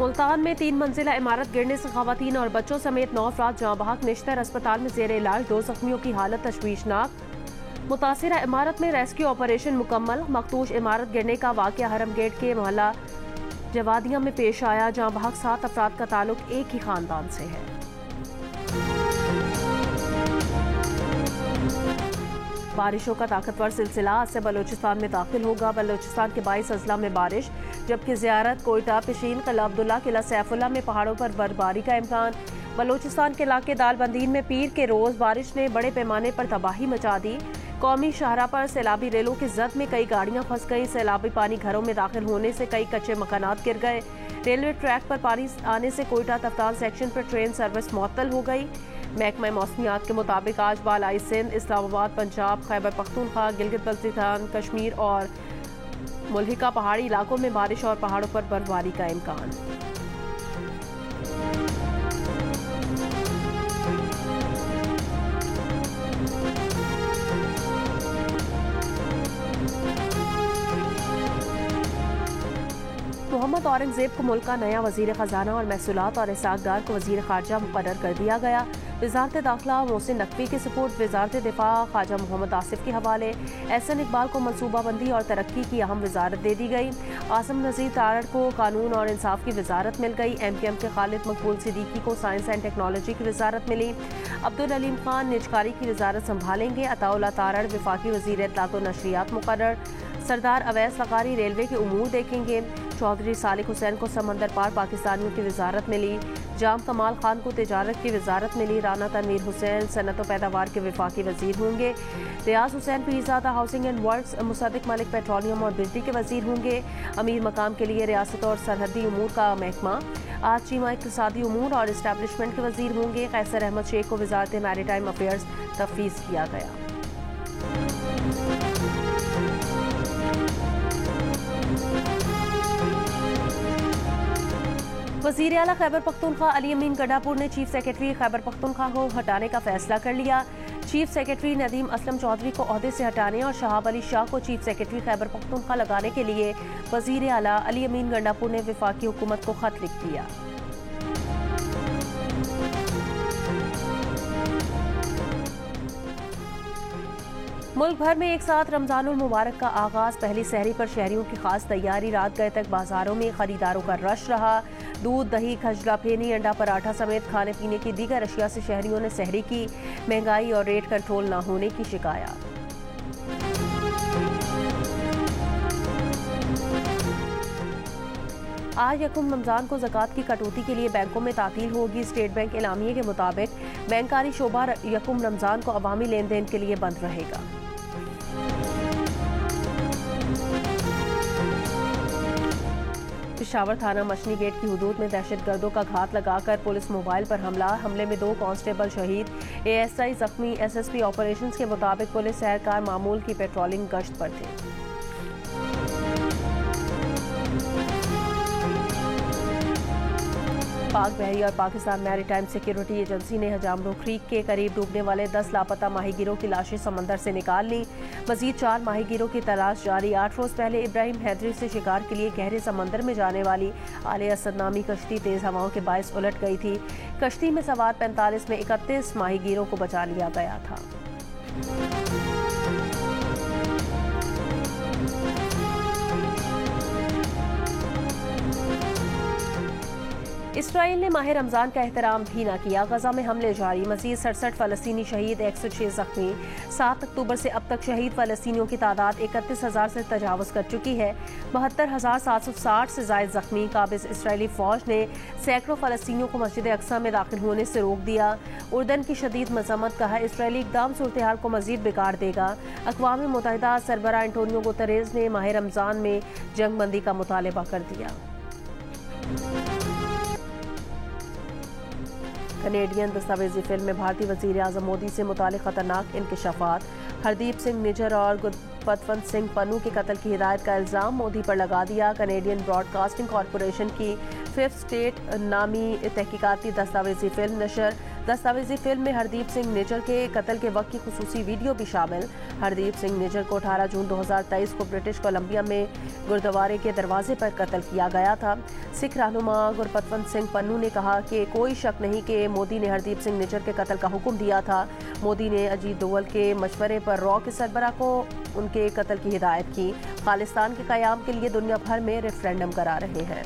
मुल्तान में 3 मंजिला इमारत गिरने से खवातीन और बच्चों समेत 9 अफराद जाँ बहक। निश्तर अस्पताल में जेर इलाज, 2 जख्मियों की हालत तशवीशनाक। मुतासिरा इमारत में रेस्क्यू ऑपरेशन मुकम्मल। मखदूश इमारत गिरने का वाक़या हरम गेट के मोहल्ला जवादिया में पेश आया। जाँ बहक 7 अफराद का ताल्लुक एक ही खानदान से है। बारिशों का ताकतवर सिलसिला आज से बलूचिस्तान में दाखिल होगा। बलूचिस्तान के 22 अजला में बारिश, जबकि ज़ियारत, कोयटा, पिशीन, किला अब्दुल्ला, किला सैफुल्ला में पहाड़ों पर बर्फबारी का इम्कान। बलूचिस्तान के इलाके दालबंदीन में पीर के रोज़ बारिश ने बड़े पैमाने पर तबाही मचा दी। कौमी शाहरा पर सैलाबी रेलों की जद में कई गाड़ियां फंस गई। सैलाबी पानी घरों में दाखिल होने से कई कच्चे मकानात गिर गए। रेलवे ट्रैक पर पानी आने से कोयटा तफ्तान सेक्शन पर ट्रेन सर्विस मुअत्तल हो गई। महकमा मौसमियात के मुताबिक आज बालाई सिंध, इस्लामाबाद, पंजाब, खैबर पख्तूनख्वा, गिलगित बल्तिस्तान, कश्मीर और मुल्हिका पहाड़ी इलाकों में बारिश और पहाड़ों पर बर्फबारी का इम्कान। मोहम्मद औरंगजेब को मुल्क का नया वजीर खजाना और महसूलात और इसाक डार को वजीर खारजा मुकर्रर कर दिया गया। वजारत दाखिला मोहसिन नकवी की सपोर्ट वजारत दिफा ख्वाजा मोहम्मद आसिफ के हवाले। एहसन इकबाल को मनसूबाबंदी और तरक्की की अहम वजारत दे दी गई। आसम नज़ीर तारड़ को कानून और इंसाफ की वजारत मिल गई। MPM के खालिद मकबूल सिद्दीकी को साइंस एंड टेक्नोलॉजी की वजारत मिली। अब्दुल अलीम खान निजकारी की वजारत संभालेंगे। अताउल्ला तारड़ वफाकी वजीर इत्तलात व नशरियात मुकर्रर। सरदार अवैस लकारी रेलवे के उमूर देखेंगे। चौधरी सालिक हुसैन को समंदर पार पाकिस्तानियों की वजारत मिली। जाम कमाल खान को तिजारत की वजारत मिली। राना तनवीर हुसैन सनत व पैदावार के वफाकी वजीर होंगे। Riaz Hussain Pirzada housing and works. Musadik Malik petroleum और बिजली के वजीर होंगे। अमीर मकाम के लिए रियासत और सरहदी उमूर का महकमा। आज चीमा इक्तिसादी उमूर और इस्टेब्लिशमेंट के वजीर होंगे। कैसर अहमद शेख को वजारत मैरीटाइम अफेयर्स तफवीज़ किया गया। वज़ीर आला खैबर पख्तूनख्वा अली अमीन गंडापुर ने चीफ सेक्रेटरी खैबर पख्तूनख्वा को हटाने का फैसला कर लिया। चीफ सेक्रेटरी नदीम असलम चौधरी को ओहदे से हटाने और शहाब अली शाह को चीफ सेक्रेटरी खैबर पख्तूनख्वा लगाने के लिए वज़ीर आला अली अमीन गंडापुर ने वफाकी हुकूमत को खत लिख दिया। मुल्क भर में एक साथ रमजानुल मुबारक का आगाज। पहली सहरी पर शहरियों की खास तैयारी। रात गए तक बाजारों में खरीदारों का रश रहा। दूध, दही, खजला फेनी, अंडा, पराठा समेत खाने पीने की दीगर अशिया से शहरियों ने सहरी की। महंगाई और रेट कंट्रोल न होने की शिकायत। आज यकुम रमजान को ज़कात की कटौती के लिए बैंकों में तातील होगी। स्टेट बैंक एलामिये के मुताबिक बैंकारी शोबा यकुम रमजान को अवामी लेन देन के लिए बंद रहेगा। पिशावर थाना मछली गेट की हुदूद में दहशतगर्दों का घात लगाकर पुलिस मोबाइल पर हमला। हमले में 2 कांस्टेबल शहीद, ASI जख्मी। SSP ऑपरेशंस के मुताबिक पुलिस एहलकार मामूल की पेट्रोलिंग गश्त पर थे। पाक बहरी और पाकिस्तान मैरीटाइम सिक्योरिटी एजेंसी ने हजामरो क्रीक के करीब डूबने वाले 10 लापता माहीगीरों की लाशें समंदर से निकाल ली। मजीद 4 माहीगीरों की तलाश जारी। 8 रोज पहले इब्राहिम हैदरी से शिकार के लिए गहरे समंदर में जाने वाली आले असद नामी कश्ती तेज हवाओं के बायस उलट गई थी। कश्ती में सवार 45 में 31 माहीगीरों को बचा लिया गया था। इसराइल ने माह रमजान का एहतराम भी न किया। गजा में हमले जारी। मजीद 67 फलस्तीनी शहीद, 106 जख्मी। 7 अक्टूबर से अब तक शहीद फलस्तीनियों की तादाद 31,000 से तजावज़ कर चुकी है। 72,760 से ज़ायद जख्मी। काबिज इसराइली फ़ौज ने सैकड़ों फलस्तीनियों को मस्जिद अक्सा में दाखिल होने से रोक दिया। उर्दन की शदीद मजम्मत। कहा इसराइली इक़दाम सूरत हाल को मजीद बिगाड़ देगा। अक़वाम मुत्तहिदा सरबराह एंटोनियो गुतरेज़ ने माह रमजान में जंग बंदी का मुतालबा कर दिया। कनेडियन दस्तावेजी फिल्म में भारतीय वज़ीर आज़म मोदी से मुतालिक खतरनाक इंकशाफात। हरदीप सिंह निज्जर और गुरपतवंत सिंह पन्नू के कत्ल की हिदायत का इल्ज़ाम मोदी पर लगा दिया। कनेडियन ब्रॉडकास्टिंग कॉरपोरेशन की 5th स्टेट नामी तहकीकाती दस्तावेजी फिल्म नशर दस्तावेजी फिल्म में हरदीप सिंह निज्जर के कत्ल के वक्त की खुसूसी वीडियो भी शामिल। हरदीप सिंह निज्जर को 18 जून 2023 को ब्रिटिश कोलंबिया में गुरुद्वारे के दरवाजे पर कत्ल किया गया था। सिख रहनुमा गुरपतवंत सिंह पन्नू ने कहा कि कोई शक नहीं कि मोदी ने हरदीप सिंह निज्जर के कत्ल का हुक्म दिया था। मोदी ने अजीत डोवल के मशवरे पर रॉ के सरबराह को उनके कत्ल की हिदायत की। खालिस्तान के क़याम के लिए दुनिया भर में रेफरेंडम करा रहे हैं।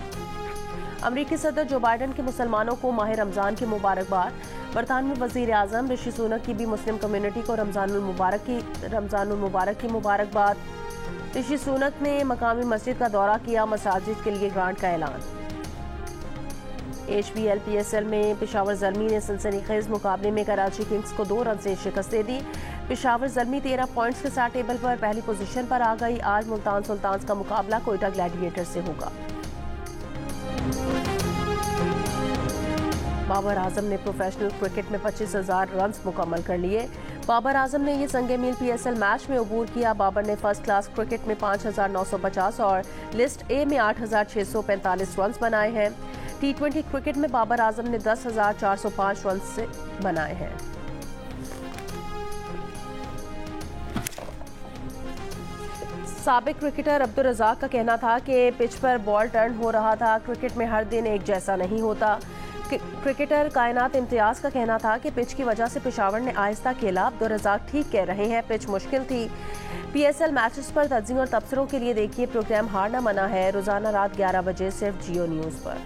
अमरीकी सदर जो बाइडन के मुसलमानों को माह रमज़ान की मुबारकबाद। बरतानवी वज़ीर आज़म ऋषि सुनक की भी मुस्लिम कम्युनिटी को रमज़ानुल मुबारक की मुबारकबाद। ऋषि सुनक ने मकामी मस्जिद का दौरा किया, मसाजिद के लिए ग्रांट का ऐलान। HBL-PSL में पेशावर ज़ल्मी ने सनसनीखेज मुकाबले में कराची किंग्स को 2 रन से शिकस्त दे दी। पेशावर ज़ल्मी 13 पॉइंट्स के साथ टेबल पर पहली पोजीशन पर आ गई। आज मुल्तान सुल्तान्स का मुकाबला कोयटा ग्लैडिएटर से होगा। बाबर आजम ने प्रोफेशनल क्रिकेट में 25,000 रन मुकम्मल कर लिए। बाबर आजम ने ये संगे मील PSL मैच में अबूर किया। बाबर ने फर्स्ट क्लास क्रिकेट में 5,950 और लिस्ट ए में 8,645 रन बनाए हैं। T20 क्रिकेट में बाबर आजम ने 10,405 रन से बनाए हैं। साबिक क्रिकेटर अब्दुल रज़ाक का कहना था कि पिच पर बॉल टर्न हो रहा था। क्रिकेट में हर दिन एक जैसा नहीं होता। क्रिकेटर कायनात इम्तियाज का कहना था कि पिच की वजह से पेशावर ने आहिस्ता खेला। अब्दुल रज़ाक ठीक कह रहे हैं, पिच मुश्किल थी। PSL मैचेस पर तज्ज़ीम और तबसरों के लिए देखिए प्रोग्राम हारना मना है, रोजाना रात 11 बजे सिर्फ जियो न्यूज़ पर।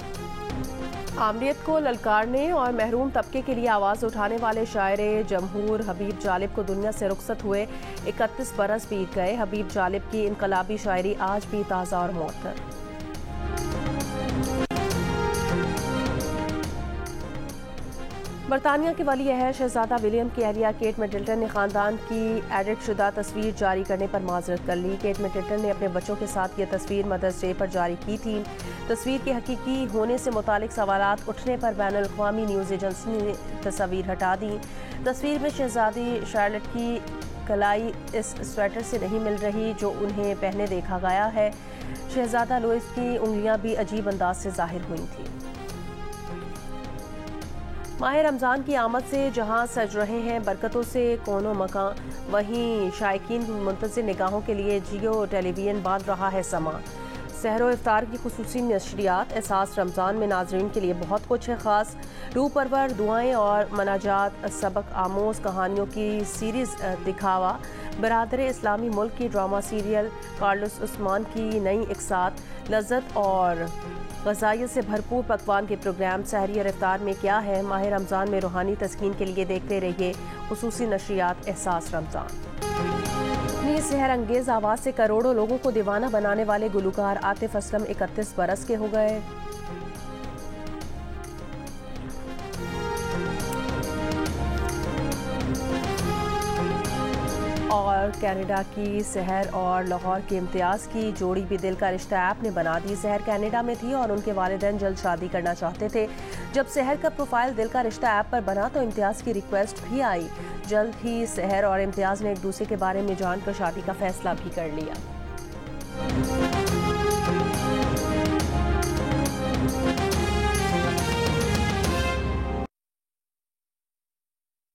आमरीत को ललकारने और महरूम तबके के लिए आवाज़ उठाने वाले शायर जमहूर हबीब जालिब को दुनिया से रुखसत हुए 31 बरस बीत गए। हबीब जालिब की इनकलाबी शायरी आज भी ताज़ा और मौतर। बरतानिया के वली अहद शहजादा विलियम की अहलिया केट मिडल्टन ने खानदान की एडिट शुदा तस्वीर जारी करने पर माजरत कर ली। केट मिडल्टन ने अपने बच्चों के साथ ये तस्वीर मदर्स डे पर जारी की थी। तस्वीर के हकीकी होने से मुतालिक सवालात उठने पर बैनुल अक़वामी न्यूज़ एजेंसी ने तस्वीर हटा दी। तस्वीर में शहजादी शार्लेट की कलाई इस स्वेटर से नहीं मिल रही जो उन्हें पहने देखा गया है। शहजादा लुइस की उंगलियां भी अजीब अंदाज से जाहिर हुई थी। माह रमज़ान की आमद से जहां सज रहे हैं बरकतों से कोनो मकान, वहीं शायकीन मुंतज़िर निगाहों के लिए जियो टेलीविजन बांध रहा है समा। सहरो इफ्तार की खुसूसी नशरियात। एहसास रमज़ान में नाजरीन के लिए बहुत कुछ है ख़ास। रूह परवर दुआएँ और मनाजात, सबक आमोज कहानियों की सीरीज़ दिखावा। बरादर इस्लामी मुल्क की ड्रामा सीरियल, कार्लोस उस्मान की नई इकसात, लज्जत और ग़ज़ाइयत से भरपूर पकवान के प्रोग्राम। सहरी और इफ्तार में क्या है, माह रमज़ान में रूहानी तस्कीन के लिए देखते रहिए खुसूसी नशरियात एहसास रमज़ान। अपनी सहर अंगेज आवाज़ से करोड़ों लोगों को दीवाना बनाने वाले गुलकार आतिफ असलम 31 बरस के हो गए। और कनाडा की सहर और लाहौर के इम्तियाज़ की जोड़ी भी दिल का रिश्ता ऐप ने बना दी। सहर कनाडा में थी और उनके वालिदैन जल्द शादी करना चाहते थे। जब सहर का प्रोफाइल दिल का रिश्ता ऐप पर बना तो इम्तियाज़ की रिक्वेस्ट भी आई। जल्द ही सहर और इम्तियाज़ ने एक दूसरे के बारे में जानकर शादी का फैसला भी कर लिया।